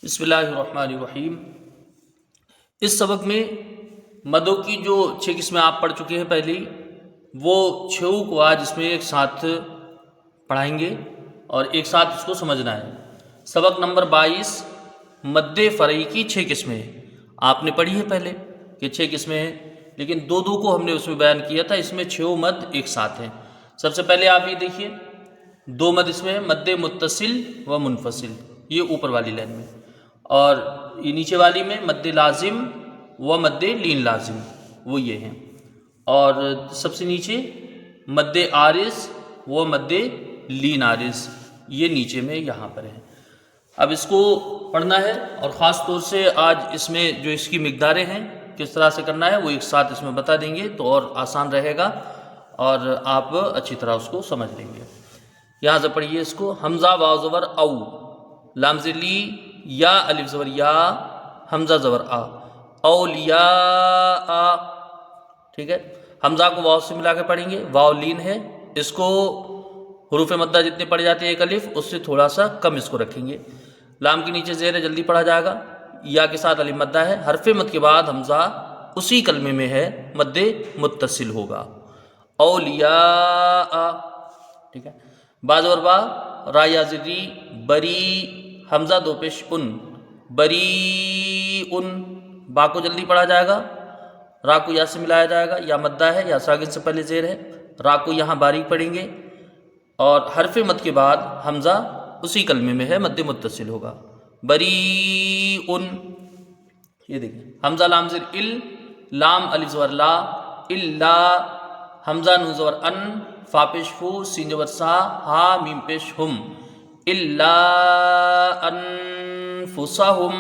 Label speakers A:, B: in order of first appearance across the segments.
A: بسم اللہ الرحمن الرحیم۔ اس سبق میں مدوں کی جو 6 قسمیں آپ پڑھ چکے ہیں پہلے، وہ 6 کو آج اس میں ایک ساتھ پڑھائیں گے اور ایک ساتھ اس کو سمجھنا ہے۔ سبق نمبر 22 مد فرعی کی 6 قسمیں ہیں۔ آپ نے پڑھی ہے پہلے کہ 6 قسمیں ہیں، لیکن دو کو ہم نے اس میں بیان کیا تھا، اس میں 6 مد ایک ساتھ ہیں۔ سب سے پہلے آپ یہ دیکھیے 2 مد اس میں ہیں، مد متصل و منفصل، یہ اوپر والی لائن میں، اور یہ نیچے والی میں مد لازم و مد لین لازم، وہ یہ ہیں، اور سب سے نیچے مد عارض و مد لین عارض، یہ نیچے میں یہاں پر ہے۔ اب اس کو پڑھنا ہے، اور خاص طور سے آج اس میں جو اس کی مقداریں ہیں کس طرح سے کرنا ہے وہ ایک ساتھ اس میں بتا دیں گے تو اور آسان رہے گا اور آپ اچھی طرح اس کو سمجھ لیں گے۔ یہاں سے پڑھیے اس کو، حمزہ واو زبر او، لام لی، یا الف زبر یا، حمزہ زبر آ، اولیاء، ٹھیک ہے۔ حمزہ کو واو سے ملا کے پڑھیں گے، واو لین ہے، اس کو حروف مدہ جتنے پڑھ جاتے ہیں ایک الف، اس سے تھوڑا سا کم اس کو رکھیں گے۔ لام کے نیچے زیر ہے، جلدی پڑھا جائے گا، یا کے ساتھ الف مدہ ہے، حرف مد کے بعد حمزہ اسی کلمے میں ہے، مد متصل ہوگا، اولیاء، ٹھیک ہے۔ با زبر با، را یا زری، بری، حمزہ دو پیش ان، بری ان، با کو جلدی پڑھا جائے گا، را کو یا سے ملایا جائے گا، یا مدہ ہے، یا ساکن سے پہلے زیر ہے، را کو یہاں باریک پڑھیں گے، اور حرف مد کے بعد حمزہ اسی کلمے میں ہے، مد متصل ہوگا، بری ان، یہ دیکھیں۔ حمزہ لام زیر ال، لام الف زبر لا، الا، حمزہ نون زبر ان، فا پیش فو، سین زبر سا، ہا میم پیش ہم، الا انفسہم،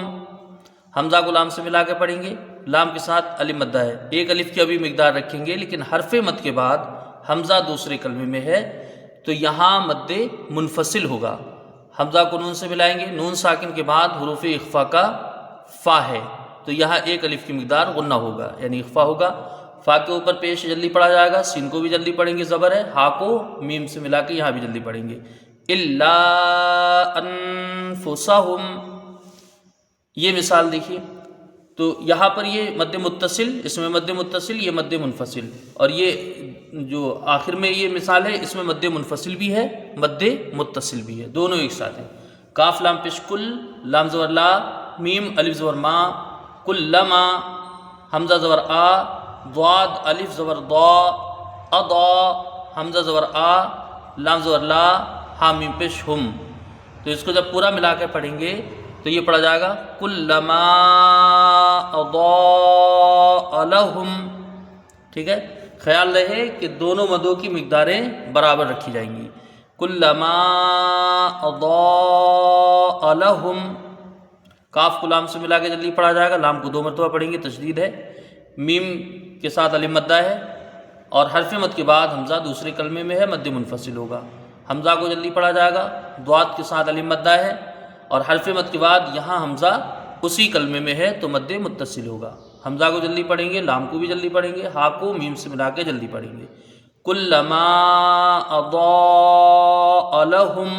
A: حمزہ کو لام سے ملا کے پڑھیں گے، لام کے ساتھ الف مدہ ہے، ایک الف کی ابھی مقدار رکھیں گے، لیکن حرف مد کے بعد حمزہ دوسرے کلمے میں ہے تو یہاں مد منفصل ہوگا۔ حمزہ کو نون سے ملائیں گے، نون ساکن کے بعد حروف اخفا کا فا ہے تو یہاں ایک الف کی مقدار غنہ ہوگا، یعنی اخفا ہوگا۔ فا کے اوپر پیش جلدی پڑھا جائے گا، سین کو بھی جلدی پڑھیں گے، زبر ہے، ہا کو میم سے ملا کے یہاں بھی جلدی پڑھیں گے، الا انفسہم، یہ مثال دیکھیے۔ تو یہاں پر یہ مد متصل، اس میں مد متصل، یہ مد منفصل، اور یہ جو آخر میں یہ مثال ہے اس میں مد منفصل بھی ہے، مد متصل بھی ہے، دونوں ایک ساتھ ہیں۔ کاف لام پیش کل، لام زبر لا، میم الف زبر ما، کلما، حمزہ زبر آ، ضاد الف زبر ضا، اضا، حمزہ زبر آ، لام زبر لا، ہا میم پیش ہم، تو اس کو جب پورا ملا کے پڑھیں گے تو یہ پڑھا جائے گا کلما اضاء لہم، ٹھیک ہے۔ خیال رہے کہ دونوں مدوں کی مقداریں برابر رکھی جائیں گی، کلما اضاء لہم، کاف کو لام سے ملا کے جلدی پڑھا جائے گا، لام کو 2 مرتبہ پڑھیں گے، تشدید ہے، میم کے ساتھ الف مدہ ہے، اور حرف مد کے بعد حمزہ دوسرے کلمے میں ہے، مد منفصل ہوگا، حمزہ کو جلدی پڑھا جائے گا، ضاد کے ساتھ الف مدہ ہے، اور حرف مد کے بعد یہاں حمزہ اسی کلمے میں ہے تو مد متصل ہوگا، حمزہ کو جلدی پڑھیں گے، لام کو بھی جلدی پڑھیں گے، ہا کو میم سے ملا کے جلدی پڑھیں گے، کلما اضاء لہم،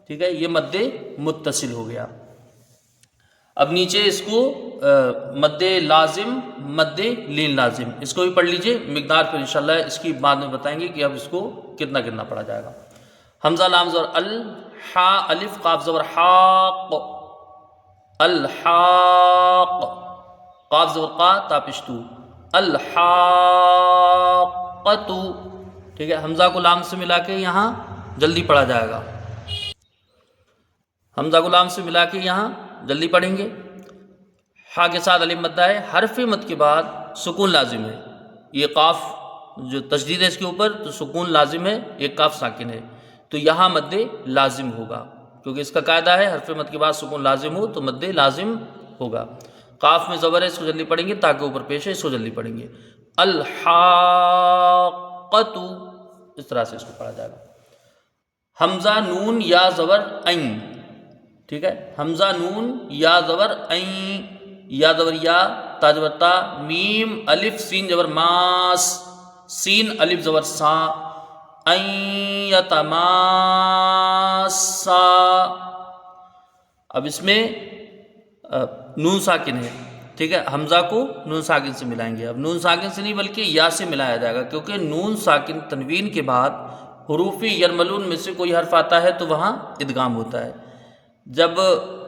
A: ٹھیک ہے، یہ مد متصل ہو گیا۔ اب نیچے اس کو مد لازم، مد لین لازم، اس کو بھی پڑھ لیجئے، مقدار پھر انشاءاللہ اس کی بعد میں بتائیں گے کہ اب اس کو کتنا کتنا پڑھا جائے گا۔ حمزہ لام زبر ال، حا الف قاف زبر حاق، الحاق، قاف زبر قا، تا پیش تو، الحاقۃ، ٹھیک ہے۔ حمزہ کو لام سے ملا کے یہاں جلدی پڑھا جائے گا، حمزہ کو لام سے ملا کے یہاں جلدی پڑھیں گے، ہا کے ساتھ الف مدہ ہے، حرف مد کے بعد سکون لازم ہے، یہ قاف جو تشدید ہے اس کے اوپر تو سکون لازم ہے، ایک قاف ساکن ہے تو یہاں مد لازم ہوگا، کیونکہ اس کا قاعدہ ہے حرف مد کے بعد سکون لازم ہو تو مد لازم ہوگا۔ قاف میں زبر ہے، اس کو جلدی پڑھیں گے، تا کے اوپر پیش ہے، اس کو جلدی پڑھیں گے، الحاقۃ، اس طرح سے اس کو پڑھا جائے گا۔ حمزہ نون یا زبر عین، ٹھیک ہے، حمزہ نون یا زبر عین، یا زبر یا، تا زبر تا، میم الف سین زبر ماس، سین الف زبر سا، ان یتماسا، اب اس میں نون ساکن ہے، ٹھیک ہے، حمزہ کو نون ساکن سے ملائیں گے. اب نون ساکن سے نہیں بلکہ یا سے ملایا جائے گا، کیونکہ نون ساکن تنوین کے بعد حروف یرملون میں سے کوئی حرف آتا ہے تو وہاں ادغام ہوتا ہے. جب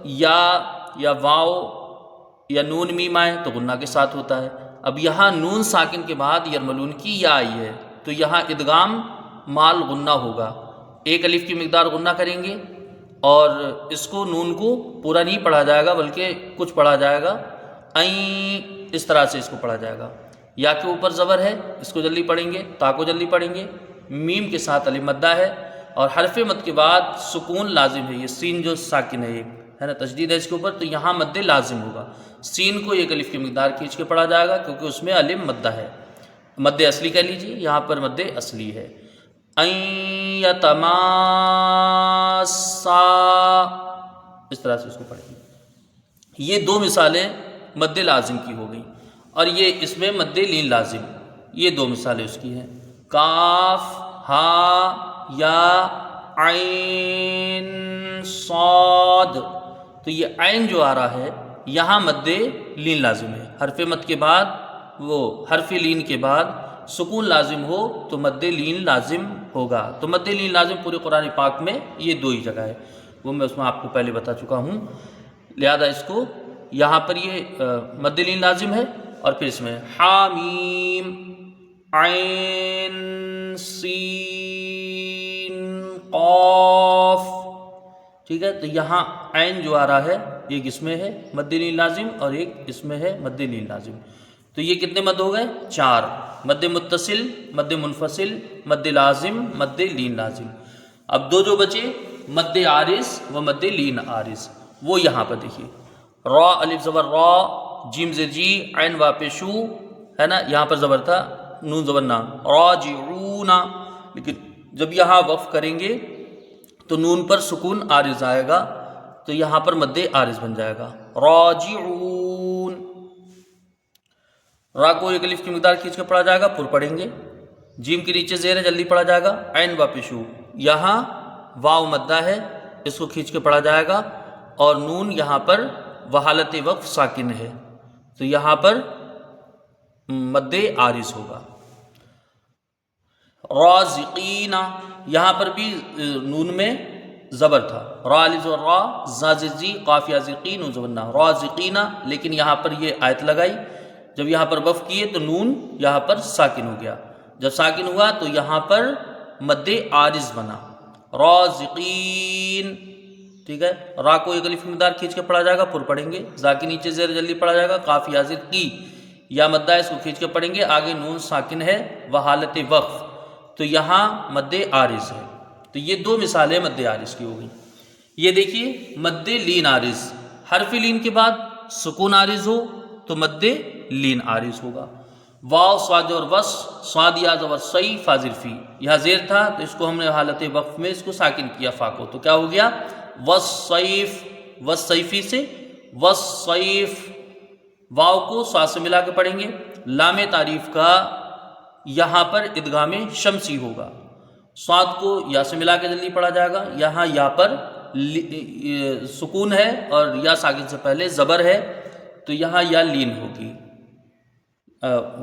A: یا واو یا نون میم آئے تو غنہ کے ساتھ ہوتا ہے. اب یہاں نون ساکن کے بعد یرملون کی یا آئی ہے تو یہاں ادغام مال غنہ ہوگا. ایک الف کی مقدار غنہ کریں گے اور اس کو نون کو پورا نہیں پڑھا جائے گا بلکہ کچھ پڑھا جائے گا، اس طرح سے اس کو پڑھا جائے گا. یا کے اوپر زبر ہے، اس کو جلدی پڑھیں گے، تا کو جلدی پڑھیں گے. میم کے ساتھ الف مدہ ہے اور حرف مد کے بعد سکون لازم ہے. یہ سین جو ساکن ہے، یہ ہے نا، تشدید ہے اس کے اوپر، تو یہاں مد لازم ہوگا. سین کو ایک الف کی مقدار کھینچ کے پڑھا جائے گا کیونکہ اس میں الف مدہ ہے، مد اصلی کہہ لیجیے، یہاں پر مد اصلی ہے. یتماسا، اس طرح سے اس کو پڑھیں گے. یہ دو مثالیں مد لازم کی ہو گئیں اور یہ اس میں مد لین لازم، یہ دو مثالیں اس کی ہیں. کاف ہا یا عین صاد، تو یہ عین جو آ رہا ہے یہاں مد لین لازم ہے. حرف مد کے بعد وہ حرف لین کے بعد سکون لازم ہو تو مد لین لازم ہوگا. تو مد لین لازم پورے قرآن پاک میں یہ دو ہی جگہ ہے، وہ میں اس میں آپ کو پہلے بتا چکا ہوں. لہذا اس کو یہاں پر یہ مد لین لازم ہے اور پھر اس میں حامیم عین سین قاف، ٹھیک ہے. تو یہاں عین جو آ رہا ہے ایک اس میں ہے مد لین لازم اور ایک اس میں ہے مد لین لازم. تو یہ کتنے مد ہو گئے؟ 4. مد متصل، مد منفصل، مد لازم، مد لین لازم. اب دو جو بچے مد عارض و مد لین عارض، وہ یہاں پر دیکھیے. را الف زبر را، جیم زیر جی، عین وا پیشو، ہے نا، یہاں پر زبر تھا، نون زبر نا، راجعون. لیکن جب یہاں وقف کریں گے تو نون پر سکون عارض آئے گا تو یہاں پر مد عارض بن جائے گا راجعون. را کو ایک الف کی مقدار کھینچ کے پڑھا جائے گا، پر پڑھیں گے. جیم کے نیچے زیر ہے، جلدی پڑھا جائے گا. عین وا پیشو، یہاں واو مدہ ہے، اس کو کھینچ کے پڑھا جائے گا اور نون یہاں پر وحالت وقف ساکن ہے تو یہاں پر مد عارض ہوگا. رازقین، یہاں پر بھی نون میں زبر تھا، را الف زبر را، زا زیر جی، قاف یا زقین و زبر نا، رازقین. لیکن یہاں پر یہ آیت لگائی، جب یہاں پر وقف کیے تو نون یہاں پر ساکن ہو گیا. جب ساکن ہوا تو یہاں پر مد عارض بنا رازقین، ٹھیک ہے. را کو ایک الف کی مقدار کھینچ کے پڑھا جائے گا، پر پڑھیں گے. زا کے نیچے زیر جلدی پڑھا جائے گا، قاف یا زیر کی، یا مدہ اس کو کھینچ کے پڑھیں گے. آگے نون ساکن ہے وہ حالت وقف تو یہاں مد عارض ہے. تو یہ دو مثالیں مد عارض کی ہو گئی. یہ دیکھیے مد لین عارض، حرف لین کے بعد سکون عارض ہو تو مد لین عارض ہوگا. واو صاد اور وس، صاد یا زبر صی فاضل فی، یہاں زیر تھا تو اس کو ہم نے حالت وقف میں اس کو ساکن کیا فا کو، تو کیا ہو گیا والصیف، والصیفی سے والصیف. واو کو صاد سے ملا کے پڑھیں گے. لام تعریف کا یہاں پر ادغام شمسی ہوگا. صاد کو یا سے ملا کے جلدی پڑھا جائے گا، یہاں یا پر سکون ہے اور یا ساکن سے پہلے زبر ہے تو یہاں یا لین ہوگی.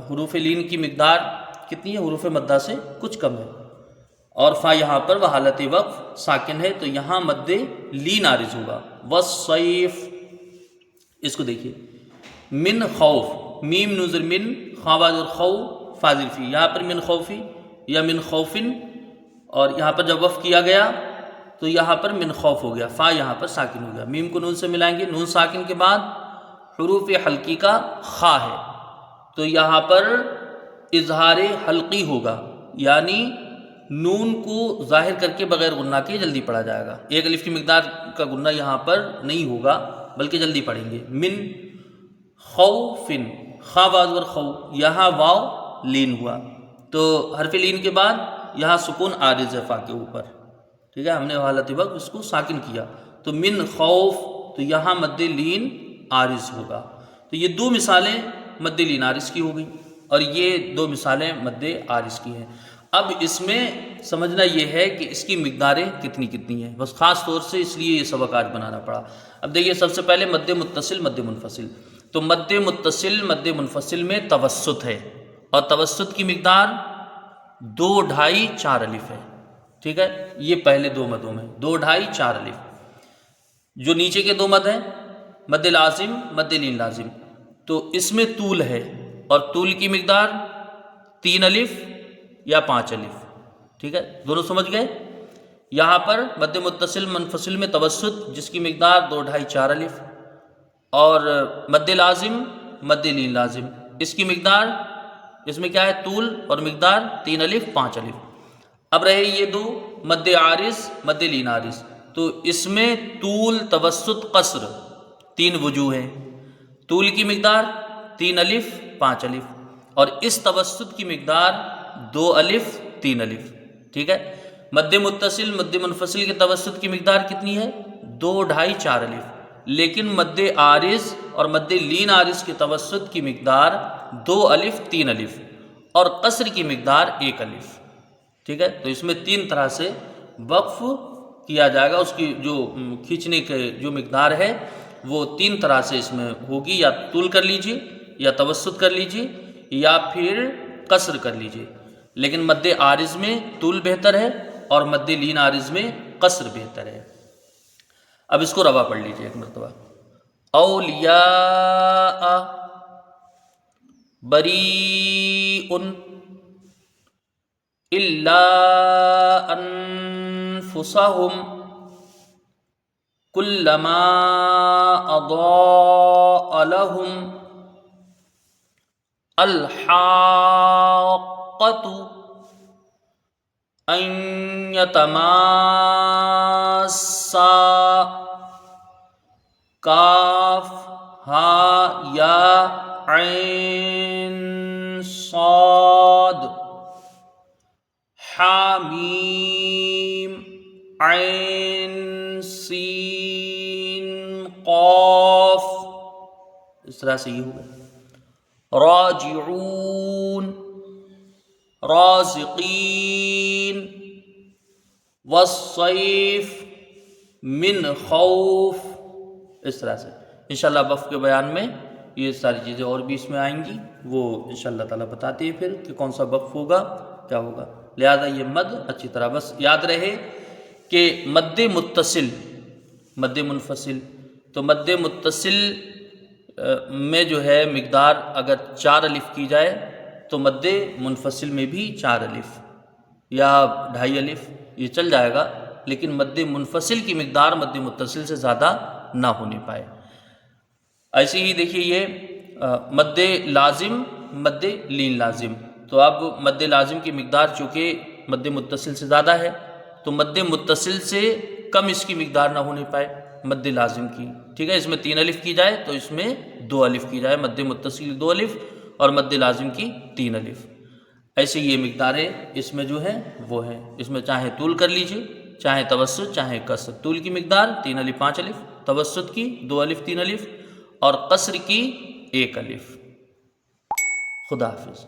A: حروف لین کی مقدار کتنی ہے؟ حروف مدہ سے کچھ کم ہے اور فا یہاں پر وہ حالت وقف ساکن ہے تو یہاں مد لین عارض ہوگا. والصیف، اس کو دیکھیے من خوف، میم نظر من، خواب اور خو فاضل فی، یہاں پر من خوفی یا من خوفن، اور یہاں پر جب وقف کیا گیا تو یہاں پر من خوف ہو گیا، فا یہاں پر ساکن ہو گیا. میم کو نون سے ملائیں گے، نون ساکن کے بعد حروف حلقی کا خا ہے تو یہاں پر اظہار حلقی ہوگا، یعنی نون کو ظاہر کر کے بغیر غنہ کے جلدی پڑھا جائے گا. ایک الف کی مقدار کا غنہ یہاں پر نہیں ہوگا بلکہ جلدی پڑھیں گے. من خوفن، خا باز ور خو، یہاں واو لین ہوا تو حرف لین کے بعد یہاں سکون عارض ہے فا کے اوپر، ٹھیک ہے. ہم نے حالت وقت اس کو ساکن کیا تو من خوف تو یہاں مد لین عارض ہوگا. تو یہ دو مثالیں مد لین عارض کی ہو گئی اور یہ دو مثالیں مد عارض کی ہیں. اب اس میں سمجھنا یہ ہے کہ اس کی مقداریں کتنی کتنی ہیں، بس خاص طور سے اس لیے یہ سبق آج بنانا پڑا۔ اب دیکھیے سب سے پہلے مد متصل مد منفصل، تو مد متصل مد منفصل میں توسط ہے، اور توسط کی مقدار 2 ڈھائی 4 الف ہے، ٹھیک ہے، یہ پہلے 2 مدوں میں 2 ڈھائی 4 الف۔ جو نیچے کے 2 مد ہیں مد لازم مد لین لازم، تو اس میں طول ہے، اور طول کی مقدار 3 الف یا 5 الف، ٹھیک ہے، دونوں سمجھ گئے۔ یہاں پر مد متصل منفصل میں توسط جس کی مقدار 2 ڈھائی 4 الف، اور مد لازم مد لین لازم اس کی مقدار، اس میں کیا ہے طول اور مقدار 3 الف 5 الف۔ اب رہے یہ 2 مد عارض مد لین عارض، تو اس میں طول توسط قصر 3 وجوہ ہیں، طول کی مقدار 3 الف 5 الف، اور اس توسط کی مقدار 2 الف 3 الف، ٹھیک ہے۔ مد متصل مد منفصل کے توسط کی مقدار کتنی ہے؟ 2 ڈھائی 4 الف، لیکن مد عارض اور مد لین عارض کے توسط کی مقدار 2 الف 3 الف، اور قصر کی مقدار 1 الف، ٹھیک ہے۔ تو اس میں 3 طرح سے وقف کیا جائے گا، اس کی جو کھینچنے کے جو مقدار ہے وہ 3 طرح سے اس میں ہوگی، یا طول کر لیجئے یا توسط کر لیجئے یا پھر قصر کر لیجئے، لیکن مد عارض میں طول بہتر ہے اور مد لین عارض میں قصر بہتر ہے۔ اب اس کو روا پڑھ لیجئے ایک مرتبہ۔ اولیاء بریء الا انفسهم كلما اضاء لهم الحاقة ان يتماسا کاف ہا یا عین صاد حامیم عین سین قاف، اس طرح سے یہ ہوگا۔ راجعون رازقین والصیف من خوف، اس طرح سے انشاءاللہ وقف کے بیان میں یہ ساری چیزیں اور بھی اس میں آئیں گی، وہ انشاءاللہ تعالیٰ بتاتے ہیں پھر کہ کون سا وقف ہوگا کیا ہوگا۔ لہذا یہ مد اچھی طرح بس یاد رہے کہ مد متصل مد منفصل، تو مد متصل میں جو ہے مقدار اگر 4 الف کی جائے تو مد منفصل میں بھی 4 الف یا 2.5 الف یہ چل جائے گا، لیکن مد منفصل کی مقدار مد متصل سے زیادہ نہ ہونے پائے۔ ایسے ہی دیکھیے یہ مد لازم مد لین لازم، تو اب مد لازم کی مقدار چونکہ مد متصل سے زیادہ ہے تو مد متصل سے کم اس کی مقدار نہ ہونے پائے مد لازم کی، ٹھیک ہے۔ اس میں 3 الف کی جائے تو اس میں 2 الف کی جائے، مد متصل 2 الف اور مد لازم کی 3 الف۔ ایسے یہ مقداریں اس میں جو ہے وہ ہیں، اس میں چاہے طول کر لیجئے چاہے توسط چاہے قصر۔ طول کی مقدار 3 الف 5 الف، توسط کی 2 الف 3 الف، اور قصر کی 1 الف۔ خدا حافظ۔